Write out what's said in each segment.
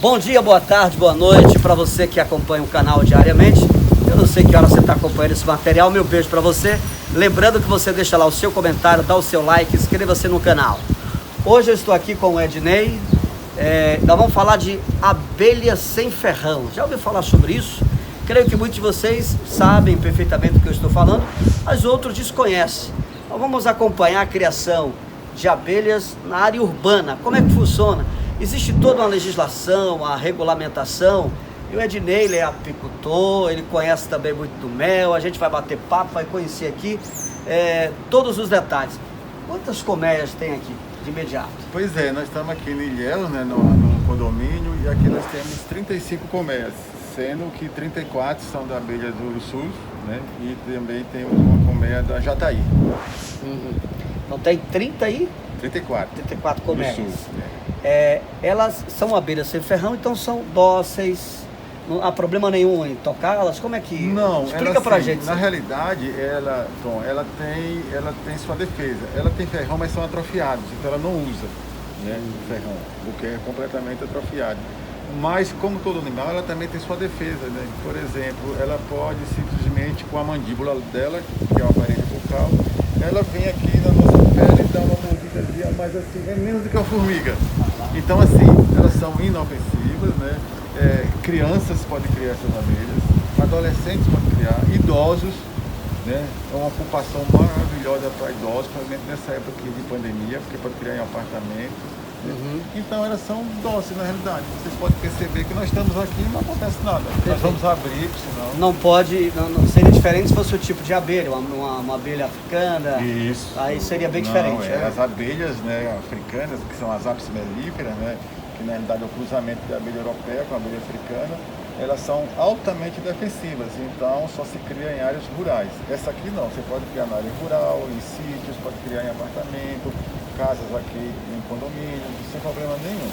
Bom dia, boa tarde, boa noite para você que acompanha o canal diariamente. Eu não sei que hora você está acompanhando esse material, meu beijo para você. Lembrando que você deixa lá o seu comentário, dá o seu like, inscreva-se no canal. Hoje eu estou aqui com o Ednei. Nós vamos falar de abelhas sem ferrão. Já ouviu falar sobre isso? Creio que muitos de vocês sabem perfeitamente do que eu estou falando, mas outros desconhecem. Então vamos acompanhar a criação de abelhas na área urbana. Como é que funciona? Existe toda uma legislação, uma regulamentação. E o Ednei, ele é apicultor, ele conhece também muito do mel. A gente vai bater papo, vai conhecer aqui todos os detalhes. Quantas colmeias tem aqui de imediato? Pois é, nós estamos aqui no Ilhéus, né, no condomínio, e aqui nós temos 35 colmeias, sendo que 34 são da abelha do Ursus, né, e também temos uma colmeia da Jataí. Então tem 34 colmeias. Elas são abelhas sem ferrão, então são dóceis, não há problema nenhum em tocá-las? Como é que... Não, explica pra gente. Na realidade, ela tem sua defesa. Ela tem ferrão, mas são atrofiados, então ela não usa, né, o ferrão, porque é completamente atrofiado. Mas, como todo animal, ela também tem sua defesa, né? Por exemplo, ela pode simplesmente, com a mandíbula dela, que é o aparelho bucal, ela vem aqui na nossa pele e dá uma mordidazinha, mas assim, é menos do que uma formiga. Então, assim, elas são inofensivas, né? Crianças podem criar essas abelhas, adolescentes podem criar, idosos, né? É uma ocupação maravilhosa para idosos, principalmente nessa época aqui de pandemia, porque pode criar em apartamento. Então elas são dóceis na realidade. Vocês podem perceber que nós estamos aqui e não acontece nada. Nós vamos abrir, senão... Não seria diferente se fosse o tipo de abelha, uma abelha africana. Isso. Aí seria bem diferente. As abelhas, né, africanas, que são as apis mellifera, né, que na realidade é o cruzamento da abelha europeia com a abelha africana, elas são altamente defensivas, então só se cria em áreas rurais. Essa aqui não, você pode criar na área rural, em sítios, pode criar em apartamento, casas aqui em condomínio, sem problema nenhum.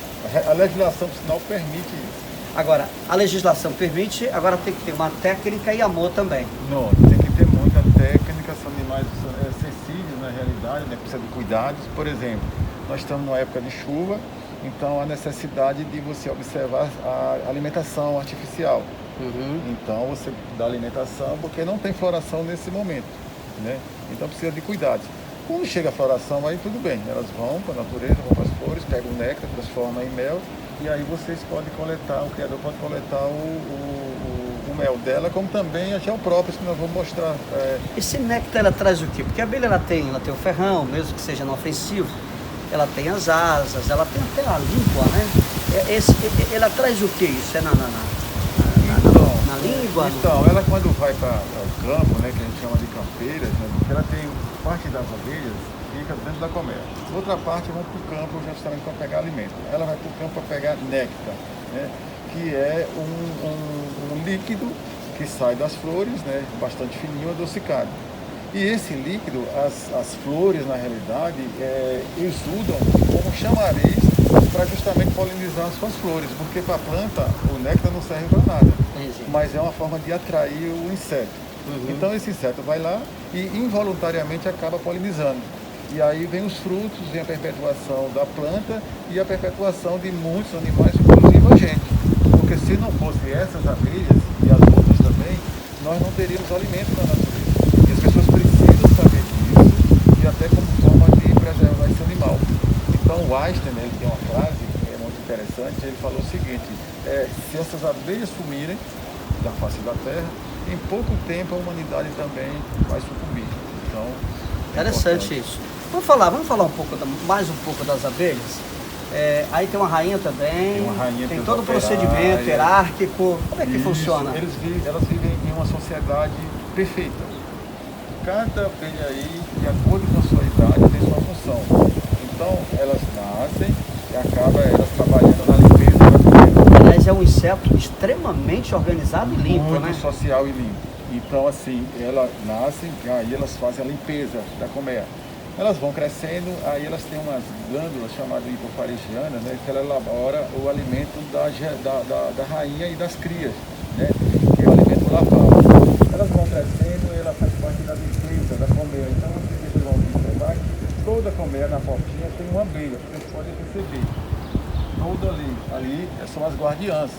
A legislação, por sinal, permite isso. Agora, a legislação permite, agora tem que ter uma técnica e amor também. Não, tem que ter muita técnica, são animais sensíveis na realidade, né? Precisa de cuidados. Por exemplo, nós estamos numa época de chuva, então a necessidade de você observar a alimentação artificial. Então você dá alimentação porque não tem floração nesse momento, né? Então precisa de cuidados. Quando chega a floração, aí tudo bem, elas vão para a natureza, vão para as flores, pegam o néctar, transformam em mel, e aí vocês podem coletar, o criador pode coletar o mel dela, como também até o próprio, que nós vamos mostrar. Esse néctar ela traz o quê? Porque a abelha ela tem o ferrão, mesmo que seja inofensivo, ela tem as asas, ela tem até a língua, né? Ela traz o que isso? É na língua? Então, ela quando vai para o campo, né, que a gente chama de campeiras, né, porque ela tem parte das abelhas fica dentro da colmeia. Outra parte vão para o campo justamente para pegar alimento. Ela vai para o campo para pegar néctar, né, que é um líquido que sai das flores, né, bastante fininho, adocicado. E esse líquido, as flores, na realidade, exudam como chamariz para justamente polinizar as suas flores, porque para a planta o néctar não serve para nada, mas é uma forma de atrair o inseto. Então esse inseto vai lá e involuntariamente acaba polinizando. E aí vem os frutos, vem a perpetuação da planta e a perpetuação de muitos animais, inclusive a gente. Porque se não fossem essas abelhas e as outras também, nós não teríamos alimento na natureza. E as pessoas precisam saber disso e até como forma de preservar esse animal. Então o Einstein, ele tem uma frase que é muito interessante, ele falou o seguinte: se essas abelhas sumirem da face da Terra, em pouco tempo a humanidade também vai sucumbir. Então, interessante isso. Vamos falar mais um pouco das abelhas. Aí tem uma rainha também, tem uma rainha, tem todo o procedimento hierárquico. Como é que funciona? Elas vivem em uma sociedade perfeita. Cada abelha aí, de acordo com a sua idade, tem sua função. Então, elas nascem e acabam elas trabalhando na limpeza da colmeia. Aliás, é um inseto extremamente organizado e limpo, muito, né? Muito social e limpo. Então, assim, elas nascem, aí elas fazem a limpeza da colmeia. Elas vão crescendo, aí elas têm umas glândulas chamadas hipofaringianas, né, que ela elabora o alimento da rainha e das crias, né, que é o alimento larval. Elas vão crescendo e ela faz parte da limpeza da colmeia. Então, vocês vão observar que toda colmeia na portinha tem uma abelha, vocês podem perceber. todo ali são as guardiãs.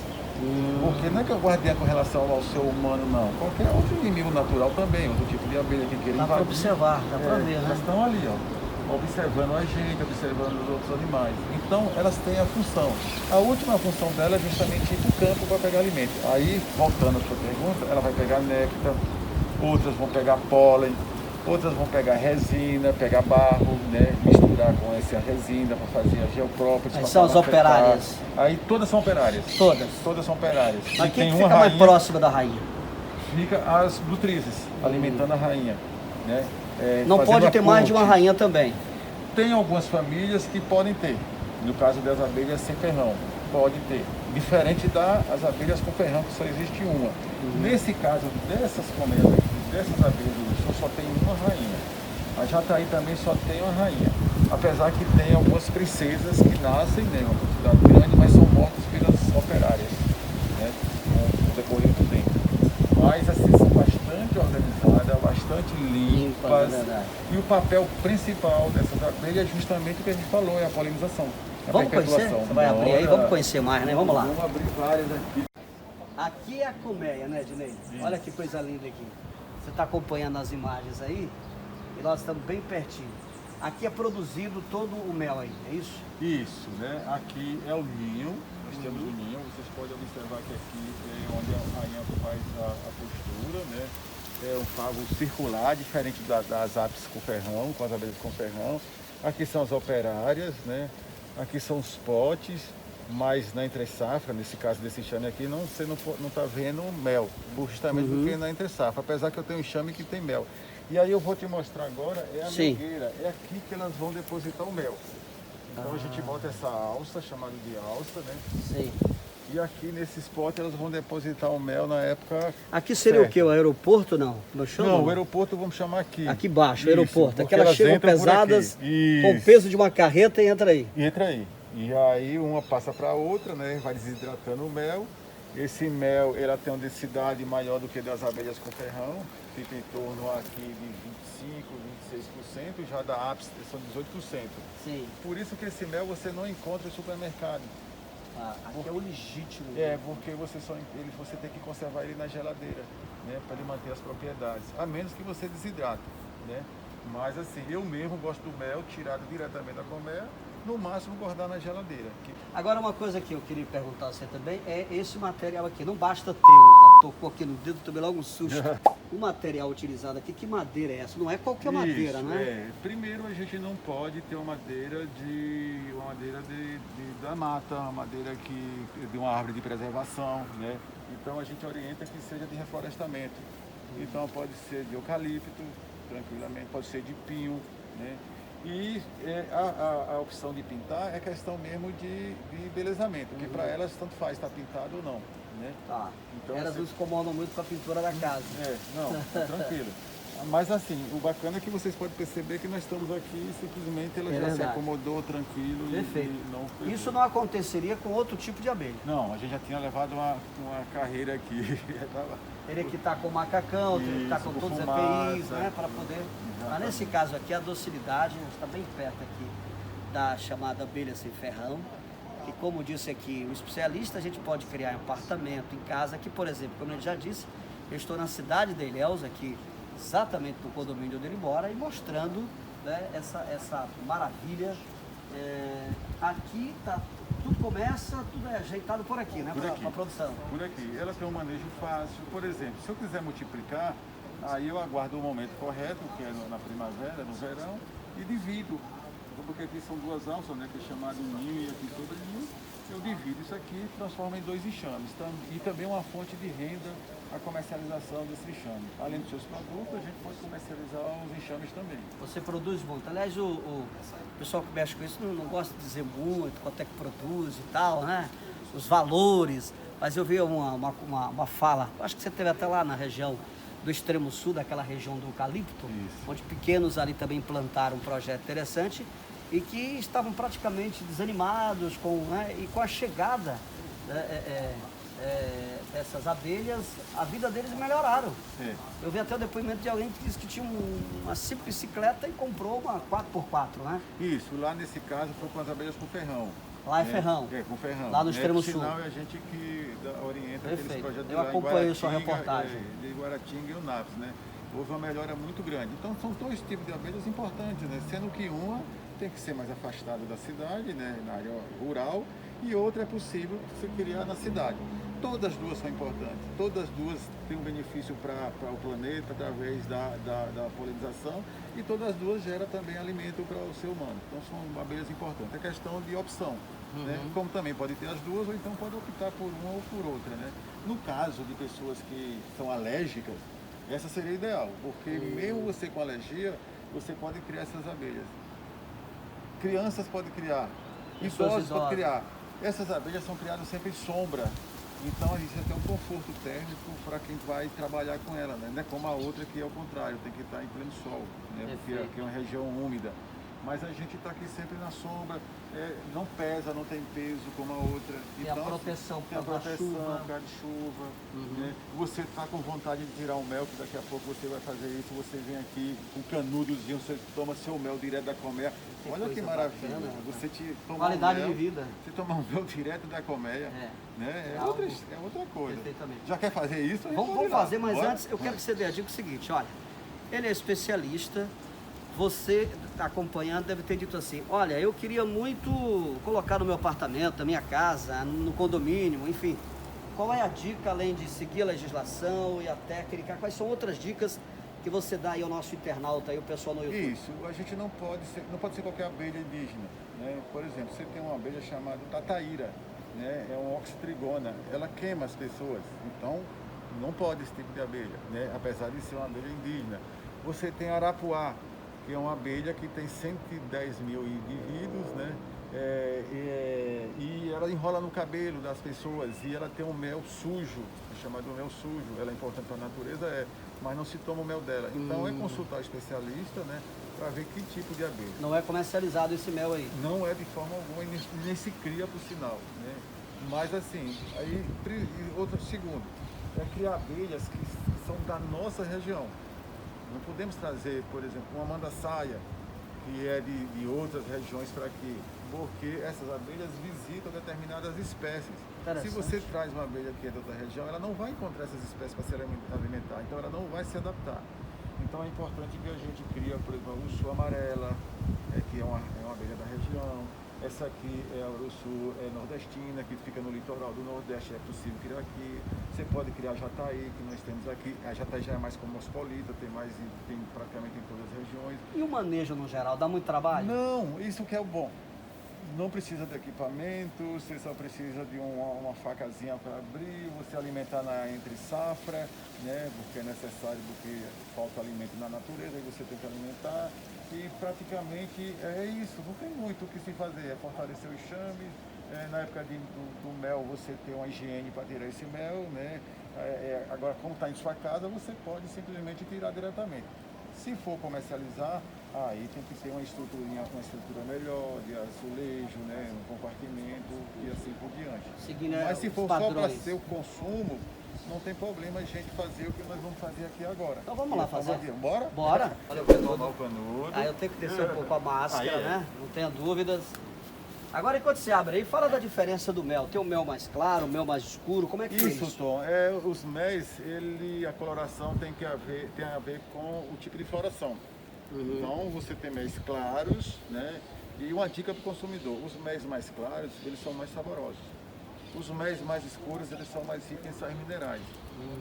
Porque não é que a guardiã com relação ao ser humano, não. Qualquer outro inimigo natural também, outro tipo de abelha que queira Dá para invadir. observar, dá para ver, né? Elas estão ali, ó, observando a gente, observando os outros animais. Então, elas têm a função. A última função dela é justamente ir para o campo para pegar alimento. Aí, voltando à sua pergunta, ela vai pegar néctar, outras vão pegar pólen, outras vão pegar resina, pegar barro, né? Misturar com essa resina para fazer a geoprópolis. Aí são as operárias. Aí todas são operárias. Todas? Todas são operárias. Mas E quem tem que uma fica mais rainha, próxima da rainha? fica as nutrizes, alimentando a rainha. Né? Não Fazendo pode a ter mais de uma ponte. rainha também. Tem algumas famílias que podem ter. No caso das abelhas sem ferrão, pode ter. Diferente das abelhas com ferrão, que só existe uma. Nesse caso dessas colmeias aqui, dessas abelhas, só tem uma rainha. A jataí também só tem uma rainha. Apesar que tem algumas princesas que nascem, né, uma quantidade grande, mas são mortas pelas operárias, né, no decorrer do tempo. Mas assim, são bastante organizadas, bastante limpas. E o papel principal dessas abelhas é justamente o que a gente falou, é a polinização. Vamos conhecer? Você vai abrir aí, vamos conhecer mais, né? Vamos lá. Vamos abrir várias aqui. Aqui é a colmeia, né, Ednei? Olha que coisa linda aqui. Você está acompanhando as imagens aí e nós estamos bem pertinho. Aqui é produzido todo o mel aí, é isso? Isso, né? Aqui é o ninho, nós temos o ninho. Vocês podem observar que aqui é onde a rainha faz a postura, né? É um favo circular, diferente das apis com ferrão, com as abelhas com ferrão. Aqui são as operárias, né? Aqui são os potes, mas na entre-safra, nesse caso desse enxame aqui, você não está vendo mel, justamente porque na entre-safra, apesar que eu tenho um enxame que tem mel. E aí eu vou te mostrar agora, é a melgueira, é aqui que elas vão depositar o mel. Então a gente bota essa alça, chamada de alça, né? Sim. E aqui nesses potes elas vão depositar o mel na época. Aqui seria certa. o que? O aeroporto não? Não chama? Não, o aeroporto vamos chamar aqui. Aqui embaixo, o Isso, aeroporto. porque Aquelas elas chegam entram por pesadas, aqui. com o Isso. peso de uma carreta e entra aí. E entra aí. E aí uma passa para a outra, né? Vai desidratando o mel. Esse mel ela tem uma densidade maior do que das abelhas com ferrão. Fica em torno aqui de 25%, 26%, já da ápice são 18%. Sim. Por isso que esse mel você não encontra no supermercado. Aqui é o legítimo. É, porque você tem que conservar ele na geladeira, né? Para ele manter as propriedades. A menos que você desidrate, né? Mas assim, eu mesmo gosto do mel tirado diretamente da colmeia, no máximo guardar na geladeira. Agora uma coisa que eu queria perguntar a você também é esse material aqui. Não basta ter ela tocou aqui no dedo, tomei logo um susto. O material utilizado aqui, que madeira é essa? Não é qualquer madeira, né? Primeiro a gente não pode ter uma madeira da mata, uma madeira de uma árvore de preservação, né? Então a gente orienta que seja de reflorestamento. Então pode ser de eucalipto, tranquilamente, pode ser de pinho, né? E a opção de pintar é questão mesmo de embelezamento, porque para elas tanto faz estar pintado ou não, né? Tá. Então, elas não se incomodam muito com a pintura da casa. Não, tá tranquilo. Mas assim, o bacana é que vocês podem perceber que nós estamos aqui e simplesmente ela já se acomodou tranquilo. Perfeito. E não perdeu. Isso não aconteceria com outro tipo de abelha. Não, a gente já tinha levado uma carreira aqui. Teria que estar com o macacão, teria que estar com todos os EPIs, né? Para poder. Mas nesse caso aqui, a docilidade está bem perto aqui da chamada abelha sem ferrão. Que, como disse aqui o especialista, a gente pode criar em apartamento, em casa. Aqui, por exemplo, como ele já disse, eu estou na cidade de Ilhéus, aqui exatamente no condomínio onde ele mora, e mostrando, né, essa maravilha. Aqui tá, tudo começa, tudo é ajeitado por aqui, né? Para a produção. Por aqui. Ela tem um manejo fácil. Por exemplo, se eu quiser multiplicar, aí eu aguardo o momento correto, que é na primavera, no verão, e divido. Porque aqui são duas alças, né, que é chamado ninho e aqui todo ninho. Eu divido isso aqui e transformo em 2 enxames. E também uma fonte de renda a comercialização desse enxame. Além dos seus produtos, a gente pode comercializar os enxames também. Você produz muito. Aliás, o pessoal que mexe com isso não gosta de dizer muito quanto é que produz e tal, né? Os valores. Mas eu vi uma fala, acho que você teve até lá na região do extremo sul, daquela região do eucalipto, onde pequenos ali também implantaram um projeto interessante e que estavam praticamente desanimados e com a chegada dessas abelhas, a vida deles melhoraram. Eu vi até o depoimento de alguém que disse que tinha uma simples bicicleta e comprou uma 4x4, né? Isso, lá nesse caso foi com as abelhas com ferrão. Lá em Ferrão. Com Ferrão. Lá no extremo sul. Sinal é a gente que orienta Perfeito. aqueles projetos Eu acompanhei sua reportagem. De Guaratinga e o NAPS, né? Houve uma melhora muito grande. Então são dois tipos de abelhas importantes, né? Sendo que uma tem que ser mais afastada da cidade, né? Na área rural, e outra é possível se criar na cidade. Todas as duas são importantes, todas as duas têm um benefício para o planeta através da polinização, e todas as duas geram também alimento para o ser humano. Então são abelhas importantes. É questão de opção, né? Como também pode ter as duas, ou então pode optar por uma ou por outra, né? No caso de pessoas que são alérgicas, essa seria ideal, porque mesmo você com alergia, você pode criar essas abelhas. Crianças podem criar, idosos podem criar. Essas abelhas são criadas sempre em sombra. Então a gente tem um conforto térmico para quem vai trabalhar com ela, né? Não é como a outra que é o contrário, tem que estar em pleno sol, né? Porque aqui é uma região úmida. Mas a gente está aqui sempre na sombra, não pesa, não tem peso como a outra. Tem então, a proteção por causa da chuva. Né? Você está com vontade de tirar o mel, que daqui a pouco você vai fazer isso, você vem aqui com um canudozinho, você toma seu mel direto da colmeia. Olha que maravilha, bacana, você toma qualidade um mel, de vida. Você tomar um mel direto da colmeia, né? É outra coisa. Já quer fazer isso? Vamos fazer, mas antes eu quero que você dê a dica o seguinte, olha, ele é especialista. Você está acompanhando, deve ter dito assim, olha, eu queria muito colocar no meu apartamento, na minha casa, no condomínio, enfim. Qual é a dica, além de seguir a legislação e a técnica, quais são outras dicas que você dá aí ao nosso internauta, aí o pessoal no YouTube? Isso, a gente não pode ser qualquer abelha indígena, né? Por exemplo, você tem uma abelha chamada tataíra, né? É uma oxitrigona, ela queima as pessoas, então não pode esse tipo de abelha, né? Apesar de ser uma abelha indígena. Você tem a arapuá, que é uma abelha que tem 110 mil indivíduos, né? E ela enrola no cabelo das pessoas e ela tem um mel sujo, chamado mel sujo. Ela é importante para a natureza, mas não se toma o mel dela. Então é consultar o especialista, né? Para ver que tipo de abelha. Não é comercializado esse mel aí? Não é de forma alguma, nem se cria por sinal, né? Mas assim, aí outro segundo, é criar abelhas que são da nossa região. Não podemos trazer, por exemplo, uma mandaçaia, que é de outras regiões para aqui, porque essas abelhas visitam determinadas espécies. Se você traz uma abelha que é de outra região, ela não vai encontrar essas espécies para se alimentar, então ela não vai se adaptar. Então é importante que a gente crie, por exemplo, a urso amarela, que é uma abelha da região. Essa aqui é a urso nordestina, que fica no litoral do Nordeste, é possível criar aqui. Você pode criar a jataí, que nós temos aqui. A jataí já é mais cosmopolita, tem praticamente em todas as regiões. E o manejo no geral, dá muito trabalho? Não, isso que é o bom. Não precisa de equipamento, você só precisa de uma facazinha para abrir, você alimentar entre safra, né? Porque é necessário, porque falta alimento na natureza, aí você tem que alimentar. E praticamente é isso, não tem muito o que se fazer, é fortalecer o enxame. Na época do mel você tem uma higiene para tirar esse mel, né? Agora, como está em sua casa, você pode simplesmente tirar diretamente. Se for comercializar, aí tem que ter uma estrutura melhor, de azulejo, né? Um compartimento e assim por diante. Seguindo Mas se for só para ser o consumo, não tem problema a gente fazer o que nós vamos fazer aqui agora. Então vamos lá fazer. Bora? Bora. Olha o canudo. Tomar o canudo. Aí eu tenho que descer um pouco a máscara, né? Não tenha dúvidas. Agora, enquanto você abre aí, fala da diferença do mel. Tem o mel mais claro, o mel mais escuro, como é que é isso? Isso, Tom. Os méis, a coloração tem a ver com o tipo de floração. Então, você tem méis claros, né? E uma dica para o consumidor, os méis mais claros, eles são mais saborosos. Os méis mais escuros, eles são mais ricos em sais minerais.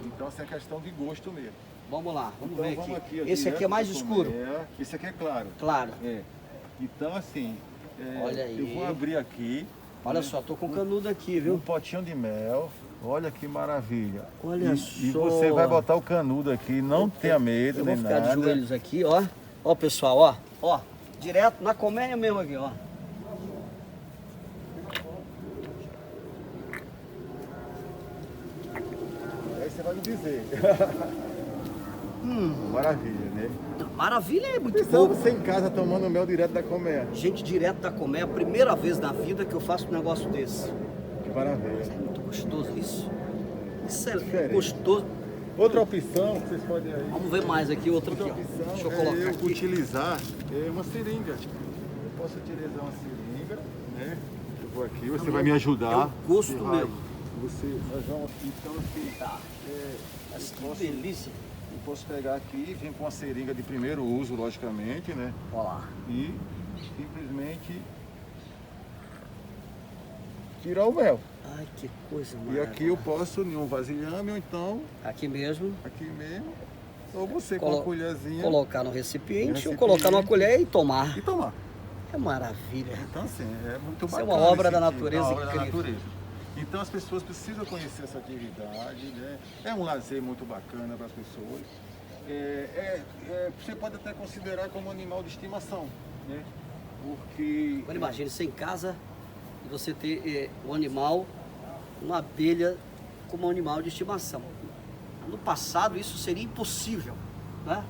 Então, essa é questão de gosto mesmo. Vamos lá, vamos então, ver aqui. Esse aqui é mais escuro? Esse aqui é claro. Claro. Então, assim, olha aí. Eu vou abrir aqui. Olha só, tô com canudo aqui, viu? Um potinho de mel. Olha que maravilha. Olha só. E você vai botar o canudo aqui, não tenha medo nem nada. Eu vou ficar de joelhos aqui, ó. Ó, pessoal, ó. Ó, direto na colmeia mesmo aqui, ó. Aí você vai me dizer. Maravilha, né? Maravilha é muito Então bom. você em casa tomando mel direto da colmeia. Gente, direto da colmeia, a primeira vez na vida que eu faço um negócio desse. Que maravilha. É muito gostoso isso. Isso é diferente. gostoso. Outra opção que vocês podem aí. Vamos ver mais aqui, outra aqui, Outra ó. opção Deixa eu colocar aqui. Utilizar uma seringa. Eu posso utilizar uma seringa, né? Eu vou aqui, você vai me ajudar. É um gosto Você vai- mesmo. Nós vamos, então, assim, Tá. Mas que posso- delícia. eu posso pegar aqui, vem com uma seringa de primeiro uso, logicamente, né? Olha lá. E simplesmente tirar o mel. Ai, que coisa E maravilhosa. aqui eu posso em um vasilhame, ou então Aqui mesmo, aqui mesmo, ou você com Colo- uma colherzinha colocar no recipiente, ou recipiente. colocar numa colher e tomar. e tomar. É maravilha. Então, assim, é muito Isso é bacana. uma obra esse da tipo, natureza uma obra da incrível. natureza. Então as pessoas precisam conhecer essa atividade, né? É um lazer muito bacana para as pessoas. Você pode até considerar como animal de estimação, né? Porque Agora imagine você em casa e você ter um animal, uma abelha como um animal de estimação. No passado isso seria impossível, né?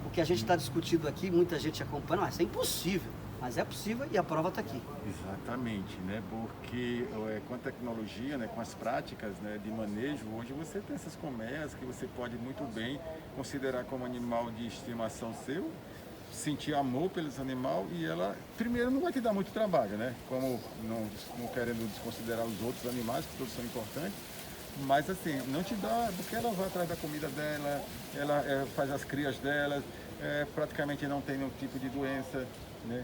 O que a gente está discutindo aqui, muita gente acompanha, mas isso é impossível. Mas é possível e a prova está aqui. Exatamente, né? Porque com a tecnologia, né, com as práticas, né, de manejo, hoje você tem essas colmeias que você pode muito bem considerar como animal de estimação seu, sentir amor pelos animais e ela, primeiro, não vai te dar muito trabalho, né? Como não querendo desconsiderar os outros animais, que todos são importantes, mas assim, não te dá, porque ela vai atrás da comida dela, ela faz as crias dela, praticamente não tem nenhum tipo de doença, né?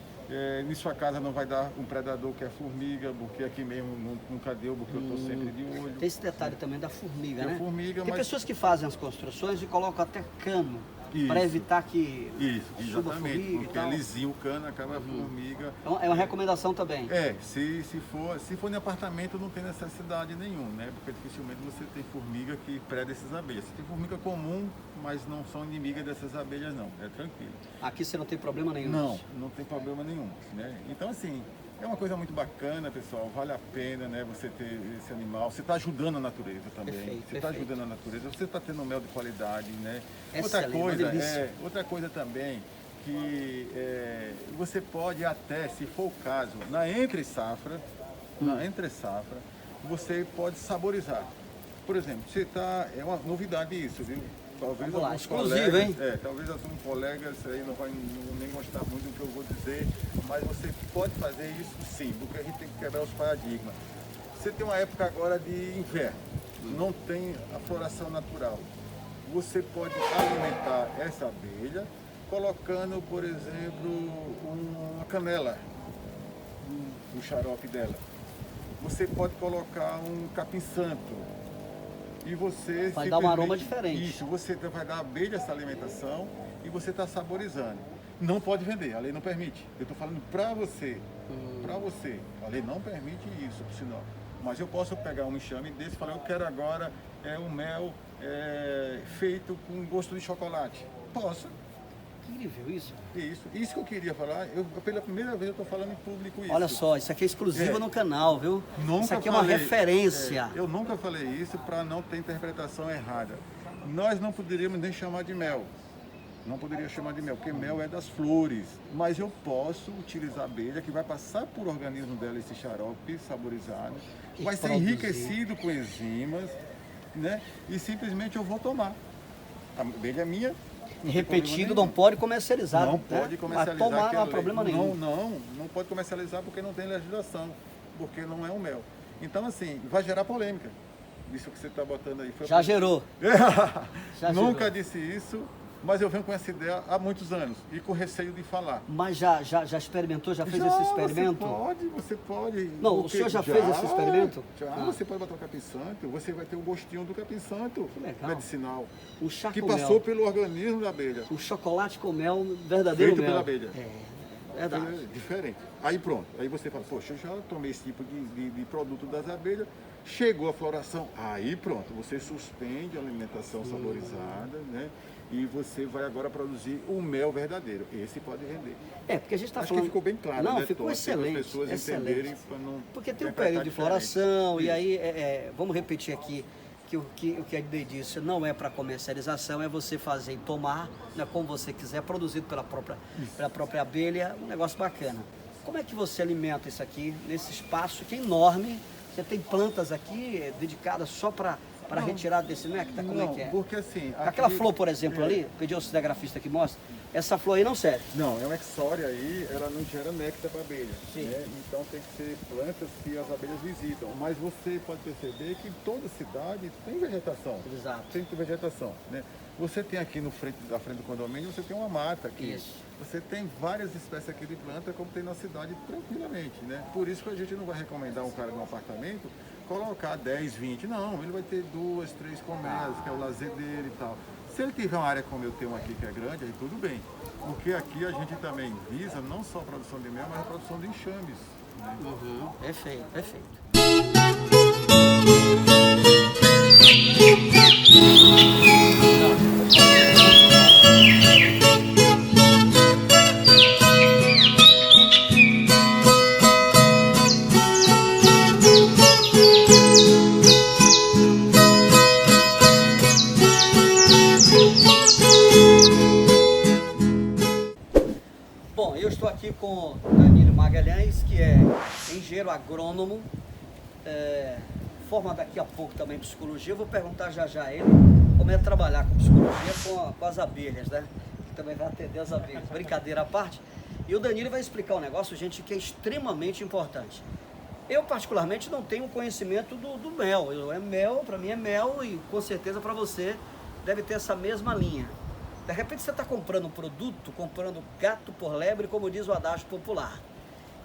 Em sua casa não vai dar um predador que é formiga, porque aqui mesmo nunca deu, porque eu estou sempre de olho. Tem esse detalhe também da formiga, Tem né? formiga, Tem mas- pessoas que fazem as construções e colocam até cano Isso. para evitar que Isso, suba exatamente, formiga e porque tal. é lisinho o cano, acaba a formiga. É uma recomendação também. Se for em apartamento não tem necessidade nenhuma, né? Porque dificilmente você tem formiga que preda essas abelhas. Você tem formiga comum, mas não são inimigas dessas abelhas não, é tranquilo. Aqui você não tem problema nenhum. Não tem problema nenhum, né? Então assim, é uma coisa muito bacana, pessoal, vale a pena, né, você ter esse animal, você está ajudando a natureza também, Perfeito, você está perfeito. ajudando a natureza, você está tendo mel de qualidade, né? Excelente, uma delícia. Outra coisa também, que você pode até, se for o caso, na entre safra, você pode saborizar. Por exemplo, você tá, é uma novidade isso, viu? Talvez Vamos lá, alguns exclusivo, colegas, hein? talvez alguns colegas aí não vão nem gostar muito do que eu vou dizer, mas você pode fazer isso sim, porque a gente tem que quebrar os paradigmas. Você tem uma época agora de inverno, não tem a floração natural. Você pode alimentar essa abelha colocando, por exemplo, uma canela no xarope dela. Você pode colocar um capim-santo. E você Vai dar um aroma simplesmente- diferente. Isso, você vai dar à abelha essa alimentação e você está saborizando. Não pode vender, a lei não permite. Eu estou falando para você, para você. A lei não permite isso, por sinal. Mas eu posso pegar um enxame desse e falar, eu quero agora um mel feito com gosto de chocolate. Posso. Incrível isso. Isso que eu queria falar. Pela primeira vez eu estou falando em público isso. Olha só, isso aqui é exclusivo É. no canal, viu? Nunca Isso aqui é uma falei- referência. eu nunca falei isso para não ter interpretação errada. Nós não poderíamos nem chamar de mel. Não poderia chamar de mel, porque mel é das flores. Mas eu posso utilizar a abelha, que vai passar por organismo dela esse xarope saborizado, E vai ser produzir. enriquecido com enzimas, né? E simplesmente eu vou tomar. A abelha é minha. E repetido, não pode comercializar. Não né? pode comercializar. Mas tomar que não a há lei- problema nenhum. Não pode comercializar porque não tem legislação, porque não é um mel. Então, assim, vai gerar polêmica. Isso que você está botando aí. Foi Já gerou. Já Nunca gerou. disse isso, mas eu venho com essa ideia há muitos anos e com receio de falar. Mas já experimentou? Já fez esse experimento? Você pode. Não, o Porque senhor já fez esse experimento? Já, Ah. você pode botar o capim-santo, você vai ter o gostinho do capim-santo Que legal. medicinal, Um chá que com passou mel. pelo organismo da abelha. Um chocolate com mel, verdadeiro Feito mel. pela abelha. É verdade. É diferente. Aí pronto, aí você fala, poxa, eu já tomei esse tipo de produto das abelhas, chegou a floração, aí pronto, você suspende a alimentação saborizada, né? E você vai agora produzir o mel verdadeiro. Esse pode vender. Porque a gente está Acho falando... que ficou bem claro, Não, né, ficou Tom? excelente. Para as pessoas excelente. entenderem, para não Porque tem um interpretar período de diferente. floração, e Isso. aí, vamos repetir aqui, que o que a Ednei disse não é para comercialização, é você fazer e tomar, né, como você quiser, produzido pela própria abelha, um negócio bacana. Como é que você alimenta isso aqui, nesse espaço que é enorme? Você tem plantas aqui dedicadas só para para retirar desse néctar? Como é que é? Porque assim... Aquela flor, por exemplo, ali, pediu o cinegrafista que mostra, essa flor aí não serve. Não, é uma exória aí, ela não gera néctar para abelha. Sim. Né? Então tem que ser plantas que as abelhas visitam. Mas você pode perceber que em toda cidade tem vegetação. Exato. Tem vegetação. Né? Você tem aqui na frente do condomínio, você tem uma mata aqui. Isso. Você tem várias espécies aqui de planta, como tem na cidade, tranquilamente. Né? Por isso que a gente não vai recomendar um cara de um apartamento colocar 10, 20. Não, ele vai ter 2, 3 colmeias, que é o lazer dele e tal. Se ele tiver uma área como eu tenho aqui, que é grande, aí tudo bem. Porque aqui a gente também visa não só a produção de mel, mas a produção de enxames. Né? Uhum. Perfeito, perfeito. Bom, eu estou aqui com Danilo Magalhães, que é engenheiro agrônomo, forma daqui a pouco também em psicologia. Eu vou perguntar já a ele como é trabalhar com psicologia com as abelhas, né? Que também vai atender as abelhas. Brincadeira à parte. E o Danilo vai explicar um negócio, gente, que é extremamente importante. Eu, particularmente, não tenho conhecimento do mel. Mel, para mim é mel e com certeza para você deve ter essa mesma linha. De repente você está comprando um produto, comprando gato por lebre, como diz o adágio popular.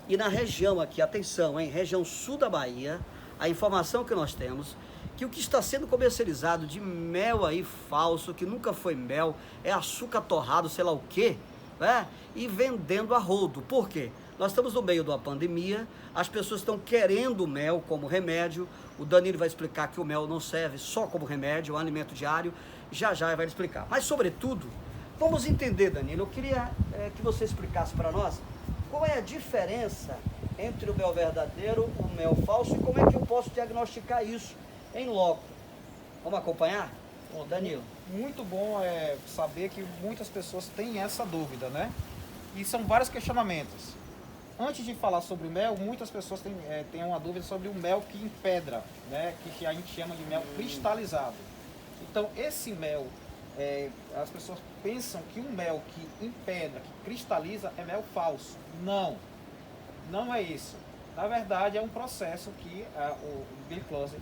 E na região aqui, atenção, hein, região sul da Bahia, a informação que nós temos, que o que está sendo comercializado de mel aí falso, que nunca foi mel, é açúcar torrado, sei lá o quê, né? E vendendo a rodo. Por quê? Nós estamos no meio de uma pandemia, as pessoas estão querendo o mel como remédio. O Danilo vai explicar que o mel não serve só como remédio, é um alimento diário. Já vai explicar. Mas, sobretudo, vamos entender, Danilo, eu queria que você explicasse para nós qual é a diferença entre o mel verdadeiro, o mel falso, e como é que eu posso diagnosticar isso em loco. Vamos acompanhar? Bom, Danilo. Muito bom saber que muitas pessoas têm essa dúvida, né? E são vários questionamentos. Antes de falar sobre mel, muitas pessoas têm uma dúvida sobre o mel que empedra, né? Que a gente chama de mel cristalizado. Então, esse mel, as pessoas pensam que o mel que empedra, que cristaliza, é mel falso. Não, não é isso. Na verdade, é um processo que o glicose,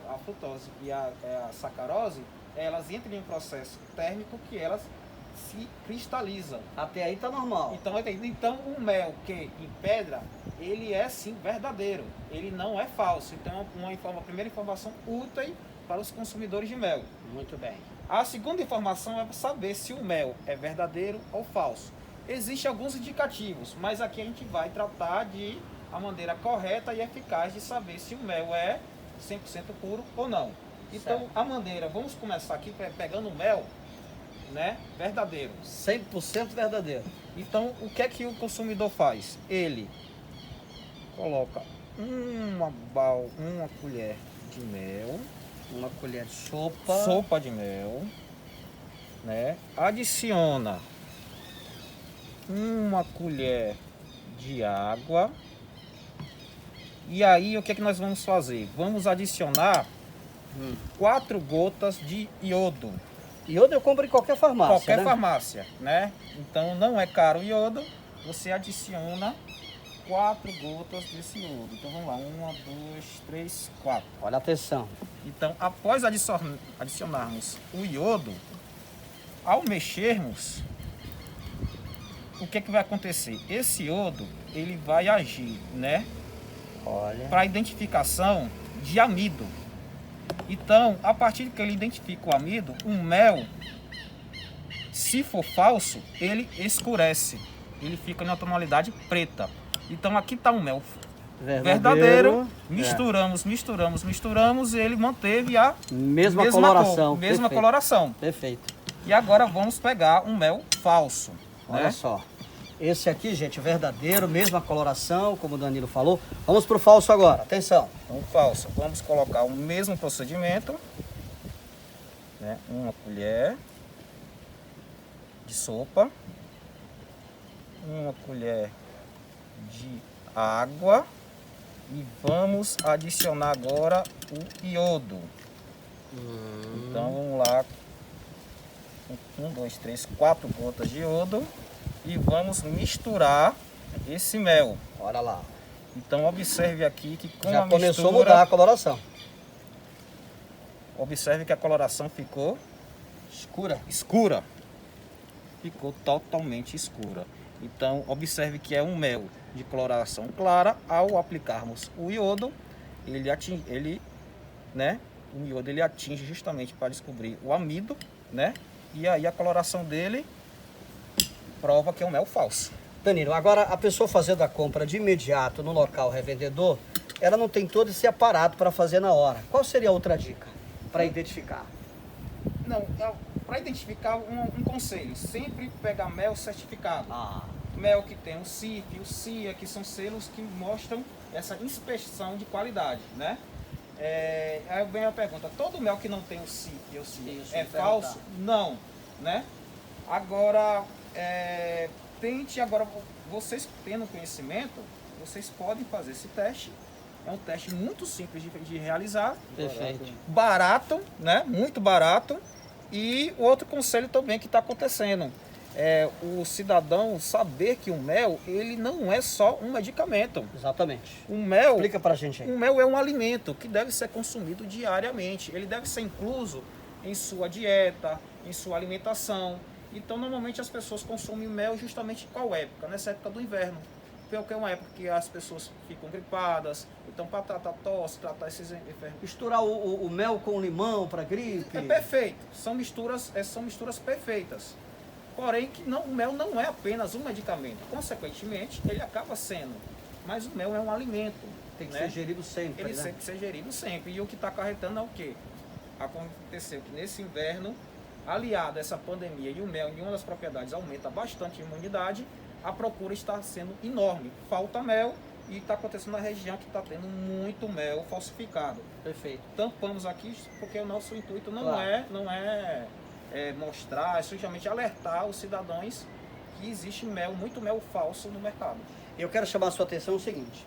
a frutose e a sacarose, elas entram em um processo térmico que elas se cristalizam. Até aí tá normal. Então o mel que empedra, ele é sim verdadeiro, ele não é falso. Então uma primeira informação útil para os consumidores de mel. Muito bem. A segunda informação é saber se o mel é verdadeiro ou falso. Existem alguns indicativos, mas aqui a gente vai tratar de a maneira correta e eficaz de saber se o mel é 100% puro ou não. Então a maneira, vamos começar aqui pegando o mel, né, verdadeiro. 100% verdadeiro. Então o que é que o consumidor faz? Ele coloca uma colher de mel, uma colher de sopa. Sopa de mel, né? Adiciona uma colher de água. E aí o que é que nós vamos fazer? Vamos adicionar 4 gotas de iodo. Iodo eu compro em qualquer farmácia. Qualquer farmácia, né? Então não é caro o iodo. Você adiciona 4 gotas desse iodo. Então vamos lá, 1, 2, 3, 4. Olha, atenção. Então, após adicionarmos o iodo, ao mexermos, o que é que vai acontecer? Esse iodo, ele vai agir, né? Olha. Para a identificação de amido. Então, a partir que ele identifica o amido, o mel, se for falso, ele escurece. Ele fica na tonalidade preta. Então aqui está um mel verdadeiro. Misturamos, e ele manteve a mesma coloração. Mesma coloração. Perfeito. E agora vamos pegar um mel falso. Olha, né? só. Esse aqui, gente, verdadeiro, mesma coloração, como o Danilo falou. Vamos pro falso agora. Atenção. Um falso. Vamos colocar o mesmo procedimento, né? Uma colher de sopa, uma colher de água e vamos adicionar agora o iodo. Então vamos lá, 1, 2, 3, 4 gotas de iodo e vamos misturar esse mel. Olha lá. Então observe aqui que com Já a começou a mistura, mudar a coloração. observe que a coloração ficou escura. Ficou totalmente escura. Então observe que é um mel de coloração clara. Ao aplicarmos o iodo, o iodo ele atinge justamente para descobrir o amido, né? E aí a coloração dele prova que é um mel falso. Danilo, agora a pessoa fazendo a compra de imediato no local revendedor, ela não tem todo esse aparato para fazer na hora. Qual seria a outra dica para identificar? Não, para identificar um conselho, sempre pegar mel certificado. Mel que tem o CIF, o CIA, que são selos que mostram essa inspeção de qualidade, né? Aí vem a pergunta, todo mel que não tem o CIF e o CIA é falso? Não, né? Agora, tente, agora vocês tendo conhecimento, vocês podem fazer esse teste. É um teste muito simples de realizar. Perfeito. Barato, né? Muito barato. E o outro conselho também que está acontecendo é o cidadão saber que o mel, ele não é só um medicamento. Exatamente. O mel, explica pra gente aí. O mel é um alimento que deve ser consumido diariamente. Ele deve ser incluso em sua dieta, em sua alimentação. Então, normalmente as pessoas consomem mel justamente em qual época? Nessa época do inverno. Porque é uma época que as pessoas ficam gripadas, então para tratar tosse, tratar esses enfermos. Misturar o mel com limão para gripe. É perfeito, são misturas perfeitas. Porém, o mel não é apenas um medicamento, consequentemente, ele acaba sendo. Mas o mel é um alimento. Tem que ser gerido sempre. Ele tem que ser gerido sempre. E o que está acarretando é o quê? Aconteceu que nesse inverno, aliado a essa pandemia e o mel, em uma das propriedades, aumenta bastante a imunidade, a procura está sendo enorme. Falta mel e está acontecendo na região que está tendo muito mel falsificado. Perfeito. Tampamos aqui porque o nosso intuito não Claro. não é mostrar, é simplesmente alertar os cidadãos que existe muito mel falso no mercado. Eu quero chamar a sua atenção o seguinte.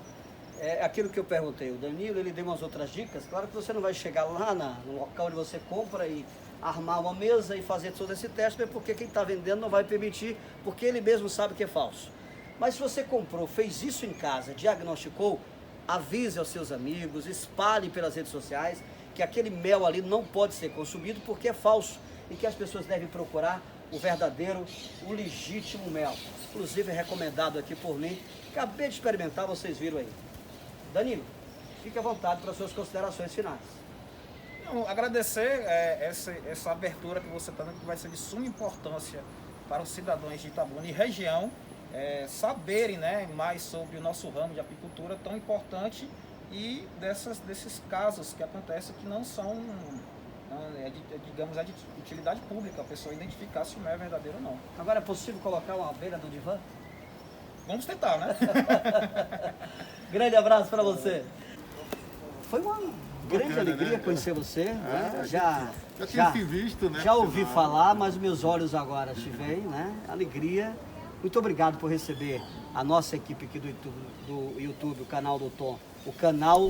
É aquilo que eu perguntei, o Danilo, ele deu umas outras dicas. Claro que você não vai chegar lá no local onde você compra e armar uma mesa e fazer todo esse teste, porque quem está vendendo não vai permitir, porque ele mesmo sabe que é falso. Mas se você comprou, fez isso em casa, diagnosticou, avise aos seus amigos, espalhe pelas redes sociais que aquele mel ali não pode ser consumido porque é falso e que as pessoas devem procurar o verdadeiro, o legítimo mel. Inclusive é recomendado aqui por mim. Acabei de experimentar, vocês viram aí. Danilo, fique à vontade para suas considerações finais. Agradecer essa abertura que você está dando, que vai ser de suma importância para os cidadãos de Itabuna e região saberem, né, mais sobre o nosso ramo de apicultura tão importante e desses casos que acontecem que não são, digamos, de utilidade pública, a pessoa identificar se o mel é verdadeiro ou não. Agora é possível colocar uma abelha no divã? Vamos tentar, né? Grande abraço para você. Foi uma grande alegria, né? conhecer você. Né? Já tinha se visto, né? Já ouvi falar, mas meus olhos agora te veem, né? Alegria. Muito obrigado por receber a nossa equipe aqui do YouTube, o canal do Tom, o canal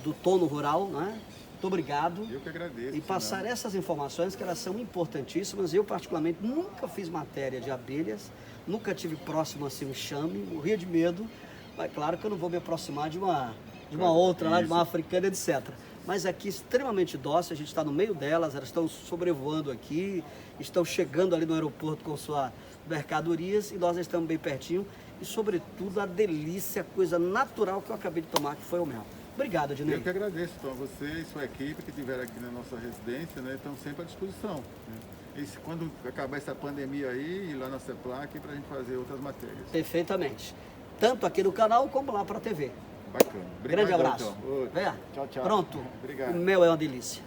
do Tom no Rural, né? Muito obrigado. Eu que agradeço. E passar essas informações que elas são importantíssimas. Eu, particularmente, nunca fiz matéria de abelhas, nunca tive próximo assim um enxame, morria de medo. Mas claro que eu não vou me aproximar de uma outra, lá, de uma africana, etc. Mas aqui extremamente dócil, a gente está no meio delas, elas estão sobrevoando aqui, estão chegando ali no aeroporto com suas mercadorias e nós estamos bem pertinho. E sobretudo a delícia, a coisa natural que eu acabei de tomar, que foi o mel. Obrigado, Ednei. Eu que agradeço, Tom, você e sua equipe que estiveram aqui na nossa residência, né, estão sempre à disposição. Né? E quando acabar essa pandemia aí, ir lá na CEPLAC para a gente fazer outras matérias. Perfeitamente. Tanto aqui no canal como lá para a TV. Bacana. Obrigado, Grande abraço. Tom. Venha. Tchau, tchau. Pronto. Obrigado. O mel é uma delícia.